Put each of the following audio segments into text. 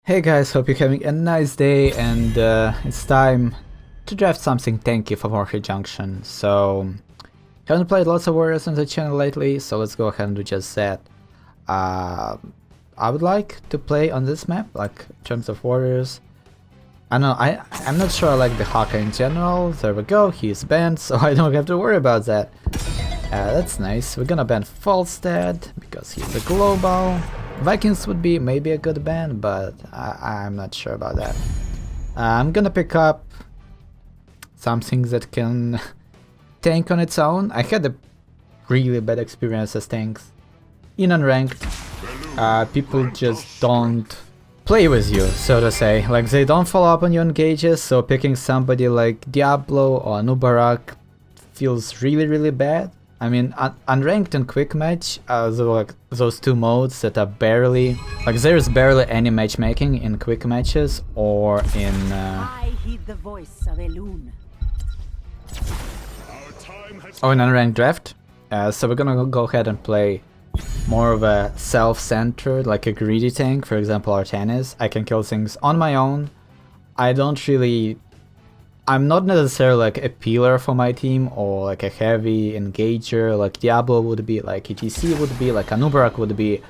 Hey guys, hope you're having a nice day, and it's time to draft something tanky for Warhead Junction. So, haven't played lots of warriors on the channel lately, so let's go ahead and do just that. I would like to play on this map, like in terms of warriors. I know, I'm not sure I like the Hawker in general. There we go, he's banned, so I don't have to worry about that. That's nice. We're gonna ban Falstad because he's a global. Vikings would be maybe a good ban, but I'm not sure about that. I'm gonna pick up something that can tank on its own. I had a really bad experience as tanks. In unranked, people just don't play with you, so to say. Like, they don't follow up on your engages, so picking somebody like Diablo or Nubarak feels really bad. I mean, unranked and quick match are like those two modes that are barely, like, there's barely any matchmaking in quick matches or in unranked draft. So we're gonna go ahead and play more of a self-centered, like a greedy tank. For example, Artanis. I can kill things on my own. I'm not necessarily like a peeler for my team or like a heavy engager like Diablo would be, like ETC would be, like Anubarak would be.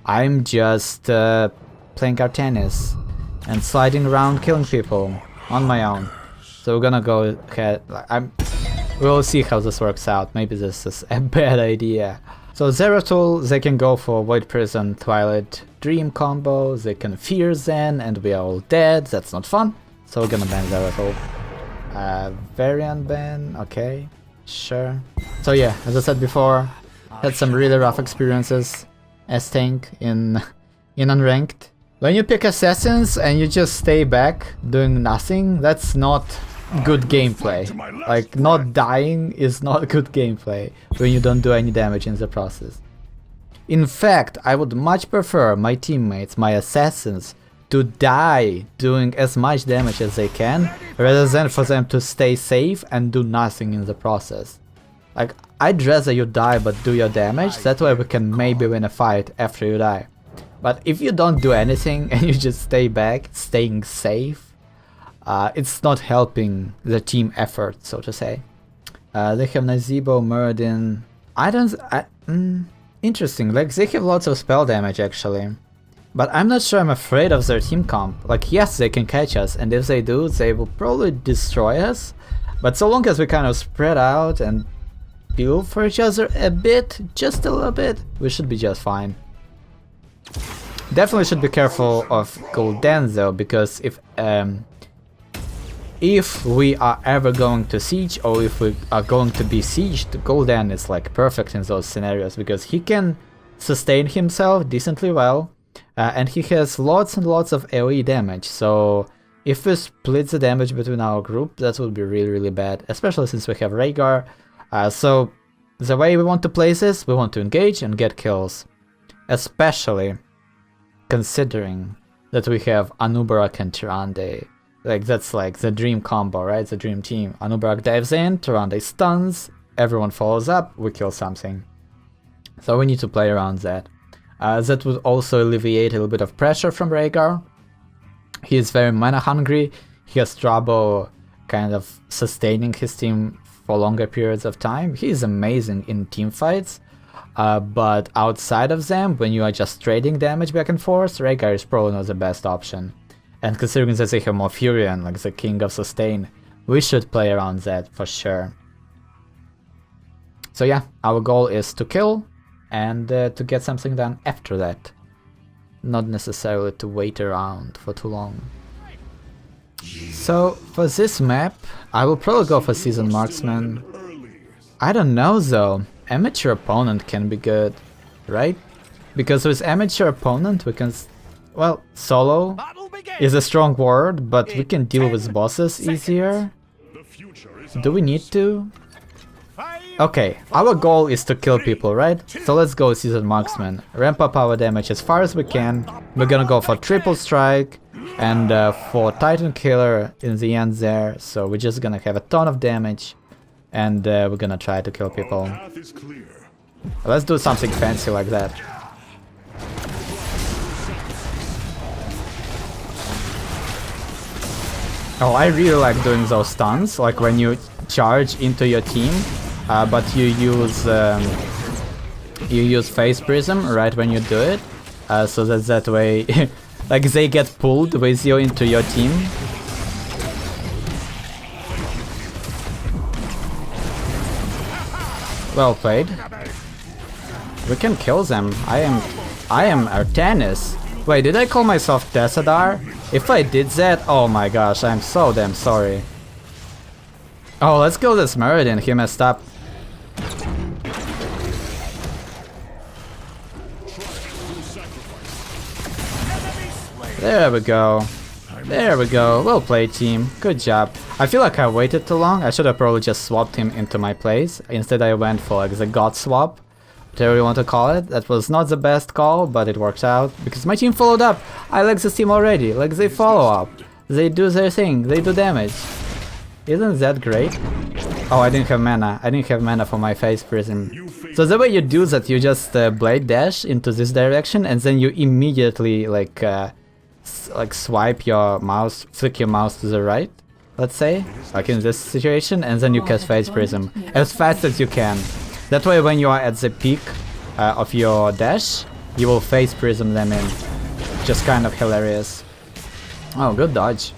I'm just playing Artanis and sliding around killing people on my own. So we're gonna go ahead, we'll see how this works out. Maybe this is a bad idea. So Zeratul, they can go for Void Prison, Twilight Dream combo, they can Fear Zen and we are all dead, that's not fun. So we're gonna ban Zeratul. Variant ban, okay, sure. So yeah, as I said before, had some really rough experiences as tank in unranked. When you pick assassins and you just stay back doing nothing, that's not good gameplay. Like, not dying is not good gameplay when you don't do any damage in the process. In fact, I would much prefer my teammates, my assassins, to die doing as much damage as they can, rather than for them to stay safe and do nothing in the process. Like, I'd rather you die but do your damage, that way we can maybe win a fight after you die. But if you don't do anything and you just stay back, staying safe, it's not helping the team effort, so to say. They have Nazeebo, Muradin. Interesting, like, they have lots of spell damage actually. But I'm not sure I'm afraid of their team comp. Like, yes, they can catch us, and if they do, they will probably destroy us. But so long as we kind of spread out and build for each other a bit, just a little bit, we should be just fine. Definitely should be careful of Gul'dan though, because if we are ever going to siege, or if we are going to be sieged, Gul'dan is like perfect in those scenarios, because he can sustain himself decently well. And he has lots and lots of AoE damage, so if we split the damage between our group, that would be really bad, especially since we have Rhaegar. So the way we want to play this, we want to engage and get kills, especially considering that we have Anubarak and Tyrande. Like, that's like the dream combo, right? The dream team. Anubarak dives in, Tyrande stuns, everyone follows up, we kill something. So we need to play around that. That would also alleviate a little bit of pressure from Rhaegar. He is very mana hungry, he has trouble kind of sustaining his team for longer periods of time. He is amazing in team fights, but outside of them, when you are just trading damage back and forth, Rhaegar is probably not the best option. And considering that they have more Furion, like the king of sustain, we should play around that for sure. So yeah, our goal is to kill, and to get something done after that. Not necessarily to wait around for too long. So for this map, I will probably go for Seasoned Marksman. I don't know though, Amateur Opponent can be good, right? Because with Amateur Opponent we can... well, solo is a strong word, but we can deal with bosses easier. Do we need to? Okay, our goal is to kill people, right? So let's go Seasoned Marksman. Ramp up our damage as far as we can. We're gonna go for triple strike and for Titan Killer in the end there. So we're just gonna have a ton of damage and we're gonna try to kill people. Let's do something fancy like that. Oh, I really like doing those stuns, like when you charge into your team, but you use Phase Prism right when you do it, so that way, like they get pulled with you into your team. Well played. We can kill them. I am Artanis. Wait, did I call myself Tessadar? If I did that, oh my gosh, I'm so damn sorry. Oh, let's kill this Meridian, he messed up. There we go. There we go. Well played, team. Good job. I feel like I waited too long. I should have probably just swapped him into my place. Instead I went for like the god swap, whatever you want to call it. That was not the best call, but it worked out. Because my team followed up. I like this team already. Like, they follow up. They do their thing. They do damage. Isn't that great? Oh, I didn't have mana. I didn't have mana for my Phase Prism. So the way you do that, you just blade dash into this direction, and then you immediately like swipe your mouse, flick your mouse to the right, let's say, like in this situation, and then you cast Phase Prism as fast as you can. That way, when you are at the peak of your dash, you will Phase Prism them in. Just kind of hilarious. Oh, good dodge.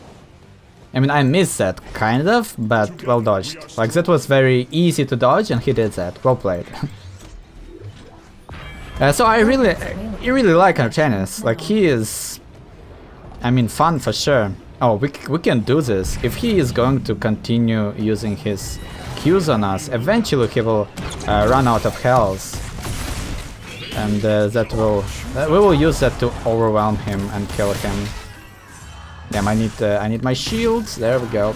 I mean, I missed that, kind of, but well dodged. Like, that was very easy to dodge, and he did that. Well played. So I really like Artanis. Like, he is, I mean, fun for sure. Oh, we can do this. If he is going to continue using his Qs on us, eventually he will run out of health. And we will use that to overwhelm him and kill him. Damn, I need my shields. There we go.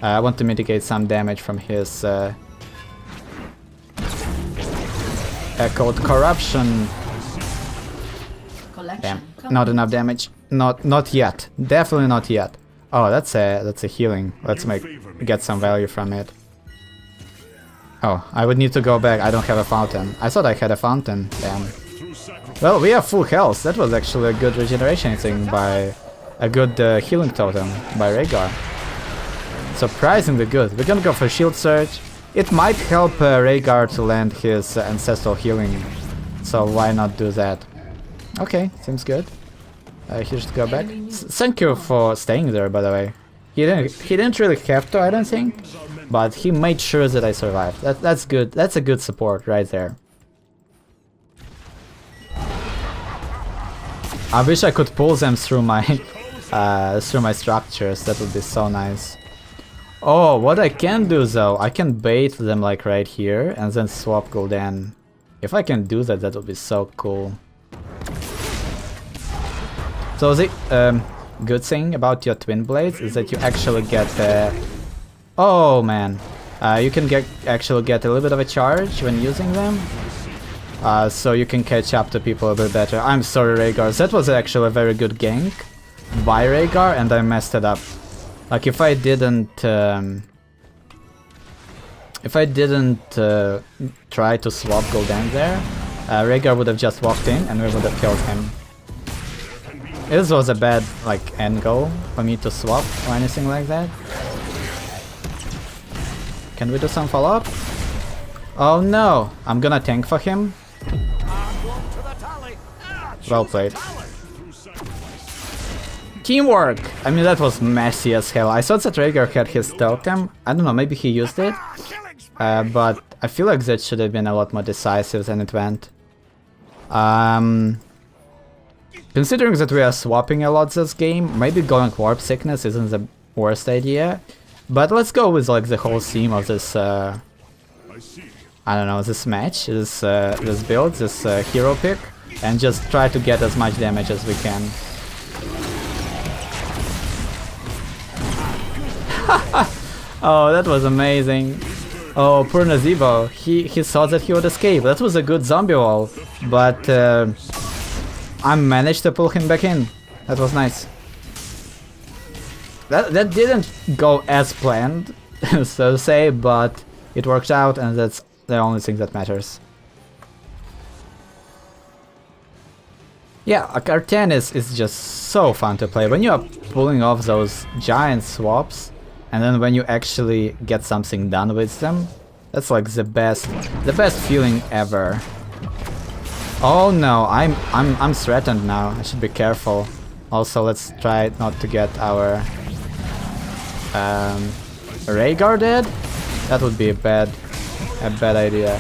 I want to mitigate some damage from his Echoed Corruption. Damn, not enough damage. Not yet. Definitely not yet. Oh, that's a healing. Let's get some value from it. Oh, I would need to go back. I don't have a fountain. I thought I had a fountain. Damn. Well, we have full health. That was actually a good regeneration thing by a good healing totem by Rhaegar. Surprisingly good. We're gonna go for Shield Surge. It might help Rhaegar to land his ancestral healing, so why not do that? Okay, seems good. He should go back. Thank you for staying there, by the way. He didn't really have to, I don't think, but he made sure that I survived. That's good. That's a good support right there. I wish I could pull them through my structures. That would be so nice. Oh, what I can do though, I can bait them like right here and then swap Gul'dan. If I can do that, that would be so cool. So the good thing about your Twin Blades is that you actually get oh man, you can actually get a little bit of a charge when using them. So you can catch up to people a bit better. I'm sorry, Rhaegar. That was actually a very good gank by Rhaegar, and I messed it up. Like, if I didn't try to swap Gul'dan there, Rhaegar would have just walked in and we would have killed him. This was a bad like end goal for me to swap or anything like that. Can we do some follow-up? Oh no! I'm gonna tank for him. Well played. Teamwork! I mean, that was messy as hell. I thought that Rhaegar had his totem. I don't know, maybe he used it. But I feel like that should have been a lot more decisive than it went. Considering that we are swapping a lot this game, maybe going Warp Sickness isn't the worst idea. But let's go with like the whole theme of this, I don't know, this match, this build, this hero pick, and just try to get as much damage as we can. Oh, that was amazing. Oh, poor Nazeebo. He thought that he would escape. That was a good zombie wall, but I managed to pull him back in. That was nice. That didn't go as planned, so to say, but it worked out, and that's the only thing that matters. Yeah, like Artanis is just so fun to play. When you are pulling off those giant swaps, and then when you actually get something done with them, that's like the best feeling ever. Oh no, I'm threatened now. I should be careful. Also, let's try not to get our Ray guarded. That would be a bad idea.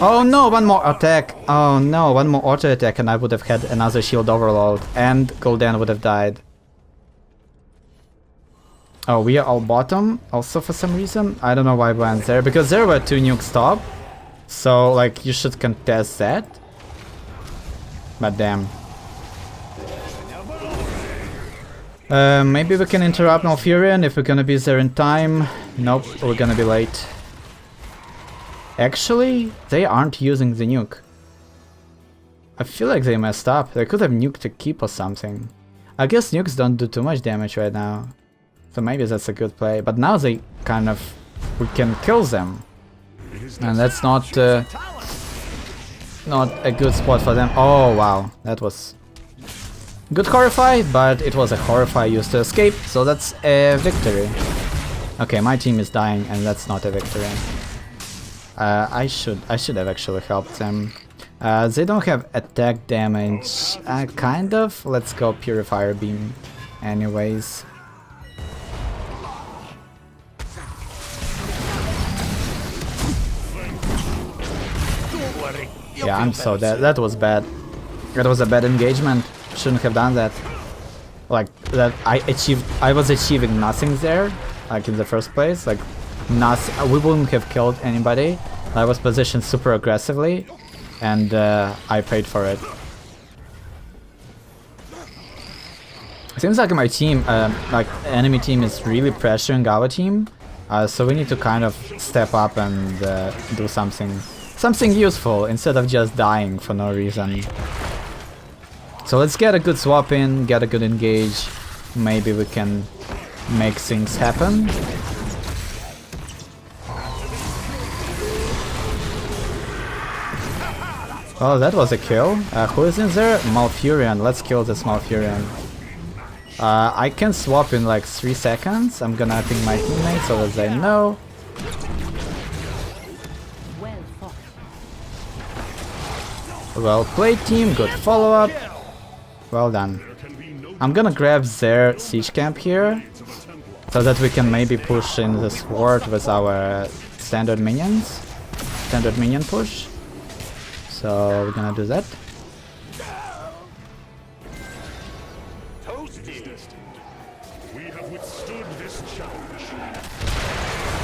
Oh no, one more attack. Oh no, one more auto attack and I would have had another shield overload and Gul'dan would have died. Oh, we are all bottom also for some reason. I don't know why we went there, because there were 2 nukes top. So like you should contest that. But damn. Maybe we can interrupt Malfurion if we're gonna be there in time. Nope, we're gonna be late. Actually, they aren't using the nuke. I feel like they messed up. They could have nuked a keep or something. I guess nukes don't do too much damage right now. So maybe that's a good play. But now they kind of... we can kill them. And that's not a good spot for them. Oh wow, that was... good Horrify, but it was a Horrify used to escape, so that's a victory. Okay, my team is dying and that's not a victory. I should have actually helped them. They don't have attack damage, kind of. Let's go Purifier Beam anyways. Yeah, I'm so dead. That was bad. That was a bad engagement. Shouldn't have done that. Like, that I was achieving nothing there, like in the first place. Like, nothing. We wouldn't have killed anybody. I was positioned super aggressively, and I paid for it. Seems like my team, like enemy team, is really pressuring our team. So we need to kind of step up and do something useful instead of just dying for no reason. So let's get a good swap in, get a good engage. Maybe we can make things happen. Oh, that was a kill. Who is in there? Malfurion. Let's kill this Malfurion. I can swap in like 3 seconds. I'm gonna ping my teammates so that they know. Well played, team. Good follow-up. Well done. I'm gonna grab their siege camp here, so that we can maybe push in the sword with our standard minions. Standard minion push. So we're gonna do that.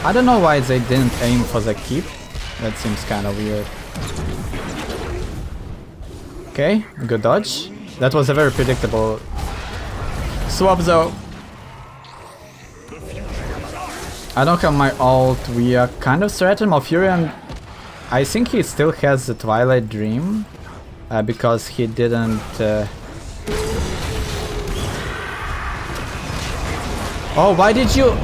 I don't know why they didn't aim for the keep. That seems kind of weird. Okay, good dodge. That was a very predictable swap though. I don't have my ult. We are kind of threatened. Malfurion, I think he still has the Twilight Dream, because he didn't... Oh, why did you...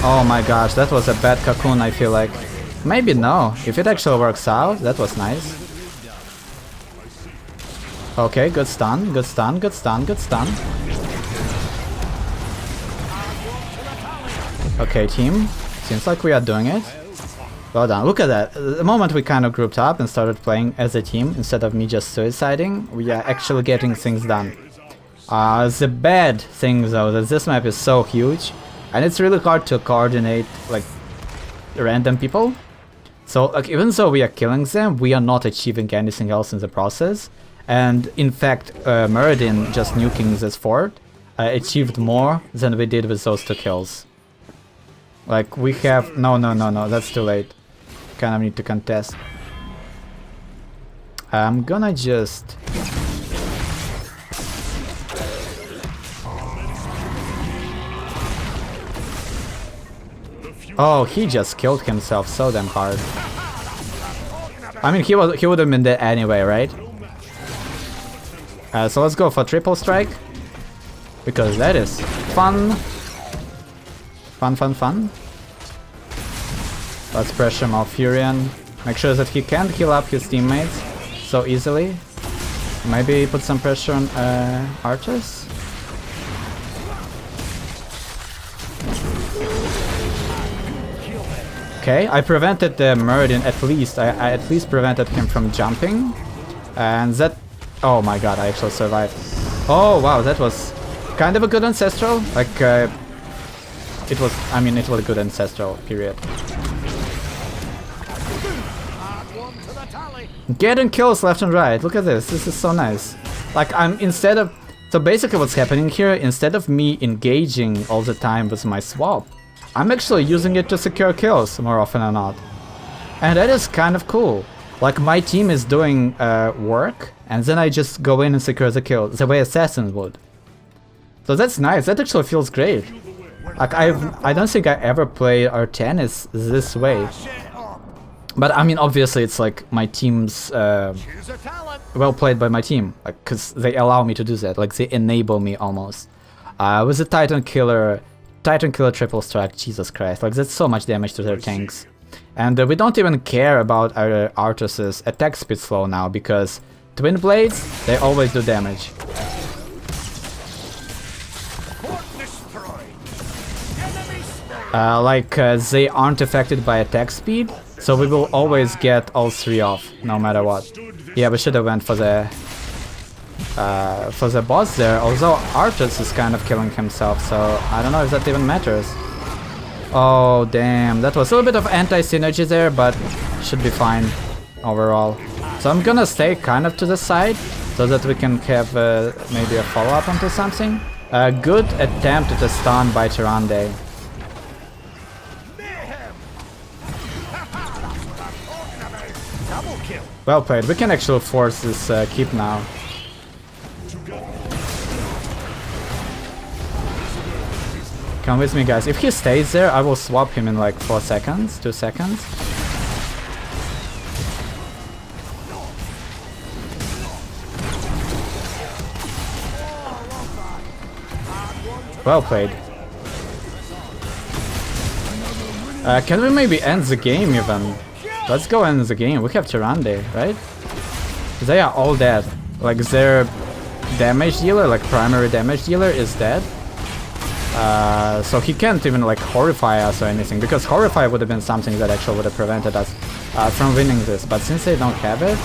Oh my gosh, that was a bad cocoon, I feel like. Maybe no. If it actually works out, that was nice. Okay, good stun, good stun, good stun, good stun. Okay, team. Seems like we are doing it. Well done. Look at that. The moment we kind of grouped up and started playing as a team, instead of me just suiciding, we are actually getting things done. The bad thing though, that this map is so huge, and it's really hard to coordinate like random people. So like even though we are killing them, we are not achieving anything else in the process. And in fact, Muradin just nuking this fort achieved more than we did with those 2 kills. Like we have... No, that's too late. Kind of need to contest. I'm gonna just... Oh, he just killed himself so damn hard. I mean, he would have been dead anyway, right? So let's go for triple strike, because that is fun. Fun. Let's pressure Malfurion. Make sure that he can't heal up his teammates so easily. Maybe put some pressure on Artanis. Okay, I prevented the Meridian at least. I at least prevented him from jumping. And that... Oh my god, I actually survived. Oh wow, that was kind of a good Ancestral. Like, it was... I mean, it was a good Ancestral, period. Getting kills left and right. Look at this. This is so nice. Like, instead of... So basically what's happening here, instead of me engaging all the time with my swap, I'm actually using it to secure kills more often than not. And that is kind of cool. Like, my team is doing work, and then I just go in and secure the kill, the way assassins would. So that's nice. That actually feels great. Like, I don't think I ever played Artanis this way. But I mean, obviously, it's like my team's well played by my team, like, cause they allow me to do that. Like, they enable me almost. With the Titan Killer triple strike, Jesus Christ! Like, that's so much damage to their tanks, and we don't even care about our Artanis's attack speed slow now because Twin Blades, they always do damage. They aren't affected by attack speed. So we will always get all three off, no matter what. Yeah, we should have went for the boss there. Although Artanis is kind of killing himself, so I don't know if that even matters. Oh damn, that was a little bit of anti-synergy there, but should be fine overall. So I'm gonna stay kind of to the side, so that we can have maybe a follow-up onto something. Good attempt at a stun by Tyrande. Well played. We can actually force this keep now. Come with me, guys. If he stays there, I will swap him in like 4 seconds, 2 seconds. Well played. Can we maybe end the game even? Let's go end the game. We have Tyrande, right? They are all dead. Like, their damage dealer, like primary damage dealer, is dead. So he can't even like horrify us or anything, because horrify would have been something that actually would have prevented us from winning this. But since they don't have it,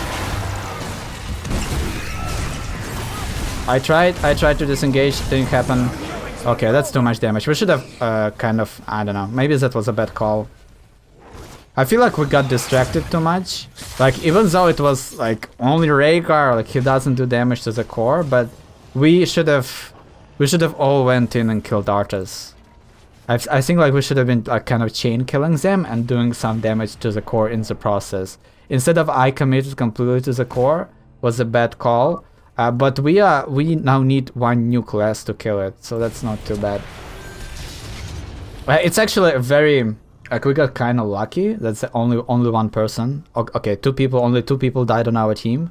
I tried to disengage, didn't happen. Okay, that's too much damage. We should have kind of, I don't know, maybe that was a bad call. I feel like we got distracted too much. Like, even though it was like only Rhaegar, like he doesn't do damage to the core, but we should have all went in and killed Artanis. I think like we should have been like kind of chain killing them and doing some damage to the core in the process. Instead of I committed completely to the core was a bad call. But we now need 1 nuke less to kill it, so that's not too bad. It's actually a very... Like, we got kind of lucky. That's only one person. Okay, only two people died on our team.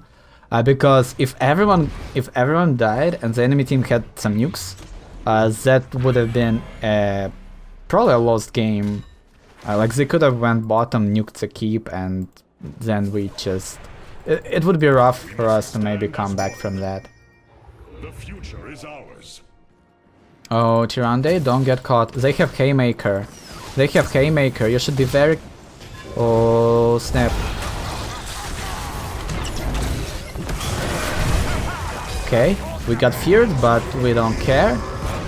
Because if everyone died and the enemy team had some nukes, that would have been probably a lost game. Like, they could have went bottom, nuked the keep, and then we just... It would be rough for us to maybe come back from that. The future is ours. Oh, Tyrande, don't get caught. They have Haymaker. They have Haymaker. You should be very... Oh, snap. Okay, we got feared, but we don't care.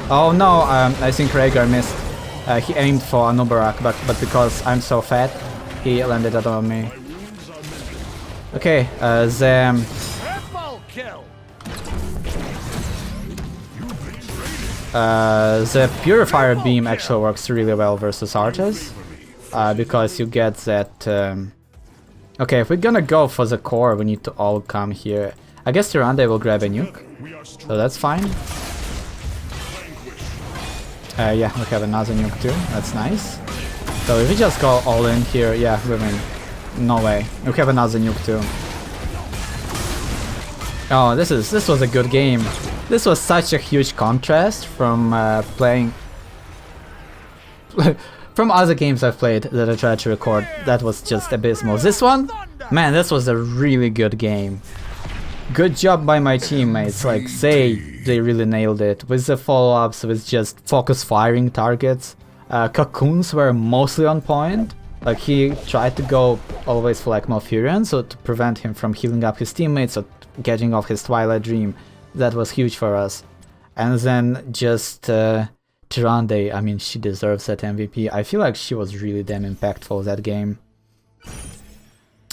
Oh no, I think Rhaegar missed. He aimed for Anubarak, but because I'm so fat, he landed it on me. Okay, the Purifier Beam actually works really well versus Artanis, because you get that... Okay, if we're gonna go for the core, we need to all come here. I guess Tyrande will grab a nuke, so that's fine. Yeah, we have another nuke too, that's nice. So if we just go all in here, yeah, we win. No way. We have another nuke too. Oh, this was a good game. This was such a huge contrast from playing From other games I've played that I tried to record, that was just abysmal. This one, man, this was a really good game. Good job by my teammates, like they really nailed it. With the follow-ups, with just focus firing targets. Cocoons were mostly on point. Like he tried to go always for like Malfurion, so to prevent him from healing up his teammates or getting off his Twilight Dream. That was huge for us. And then just Tyrande, I mean, she deserves that MVP. I feel like she was really damn impactful that game.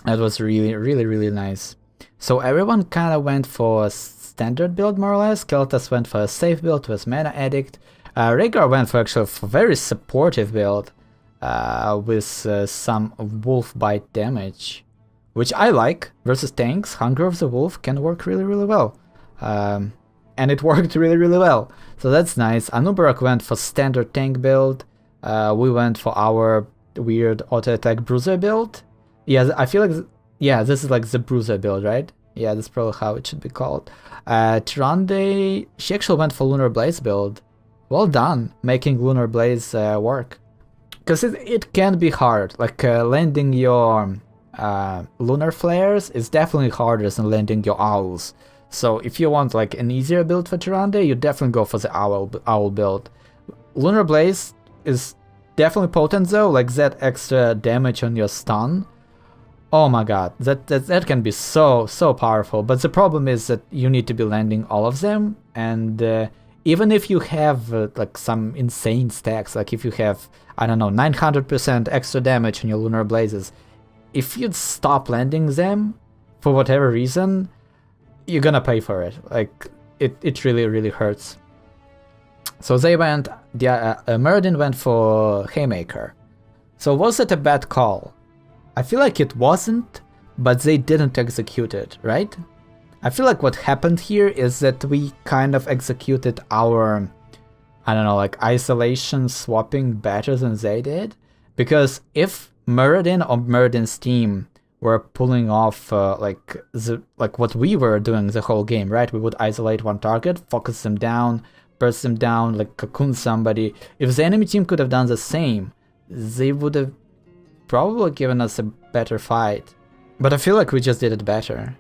That was really nice. So everyone kind of went for a standard build more or less. Keltas went for a safe build with Mana Addict. Rhaegar went for actually a very supportive build with some wolf bite damage, which I like. Versus tanks, Hunger of the Wolf can work really well. And it worked really well. So that's nice. Anubarak went for standard tank build. We went for our weird auto attack bruiser build. Yeah, I feel like yeah, this is like the bruiser build, right? Yeah, that's probably how it should be called. Tyrande, she actually went for Lunar Blaze build. Well done, making Lunar Blaze work. Because it can be hard, like landing your Lunar Flares is definitely harder than landing your Owls. So if you want like an easier build for Tyrande, you definitely go for the Owl build. Lunar Blaze is definitely potent though, like that extra damage on your stun. Oh my god, that can be so powerful, but the problem is that you need to be landing all of them, and even if you have like some insane stacks, like if you have, I don't know, 900% extra damage on your Lunar Blazes, if you stop landing them, for whatever reason, you're gonna pay for it. Like, it really hurts. So they went, Muradin went for Haymaker. So was it a bad call? I feel like it wasn't, but they didn't execute it, right? I feel like what happened here is that we kind of executed our, I don't know, like isolation swapping better than they did. Because if Muradin or Muradin's team were pulling off like what we were doing the whole game, right? We would isolate one target, focus them down, burst them down, like cocoon somebody. If the enemy team could have done the same, they would have probably given us a better fight. But I feel like we just did it better.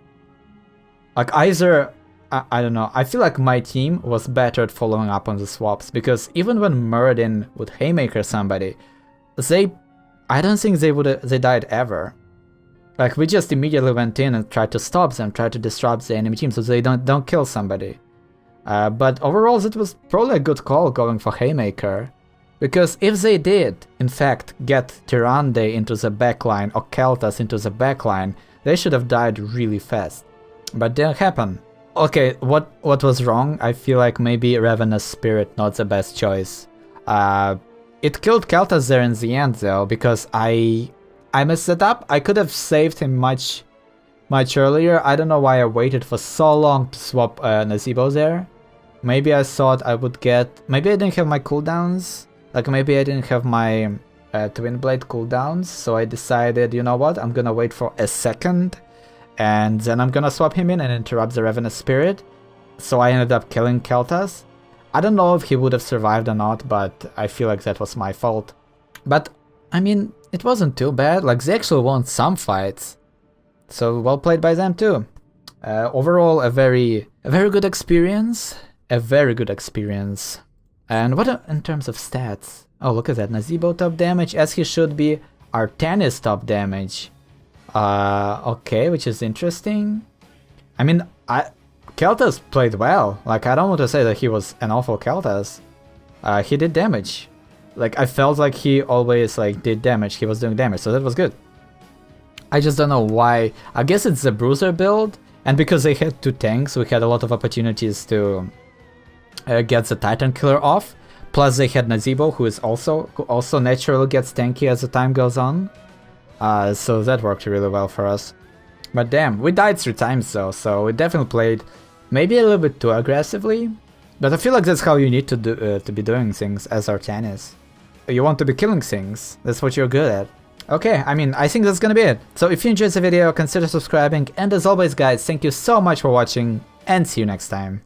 Like either, I don't know, I feel like my team was better at following up on the swaps, because even when Muradin would Haymaker somebody, I don't think they died ever. Like we just immediately went in and tried to stop them, tried to disrupt the enemy team so they don't kill somebody. But overall that was probably a good call going for Haymaker. Because if they did, in fact, get Tyrande into the backline or Keltas into the backline, they should have died really fast. But didn't happen. Okay, what was wrong? I feel like maybe Ravenous Spirit not the best choice. It killed Keltas there in the end though, because I messed it up. I could have saved him much earlier. I don't know why I waited for so long to swap Nazebo there. Maybe I thought I would get... Maybe I didn't have my cooldowns. Like maybe I didn't have my Twin Blade cooldowns, so I decided, you know what, I'm gonna wait for a second, and then I'm gonna swap him in and interrupt the Ravenous Spirit. So I ended up killing Keltas. I don't know if he would have survived or not, but I feel like that was my fault. But, I mean, it wasn't too bad, like they actually won some fights. So well played by them too. Overall, a very good experience. A very good experience. And what in terms of stats? Oh, look at that. Nazebo top damage, as he should be. Artanis top damage. Okay, which is interesting. I mean, Keltas played well. Like, I don't want to say that he was an awful Keltas. He did damage. Like, I felt like he always, like, did damage. He was doing damage, so that was good. I just don't know why. I guess it's the Bruiser build. And because they had two tanks, we had a lot of opportunities to... get the Titan Killer off, plus they had Nazebo, who also naturally gets tanky as the time goes on, so that worked really well for us. But damn, we died 3 times though, so we definitely played maybe a little bit too aggressively, but I feel like that's how you need to be doing things as Artanis. You want to be killing things, that's what you're good at. Okay, I mean, I think that's gonna be it. So if you enjoyed the video, consider subscribing, and as always guys, thank you so much for watching, and see you next time.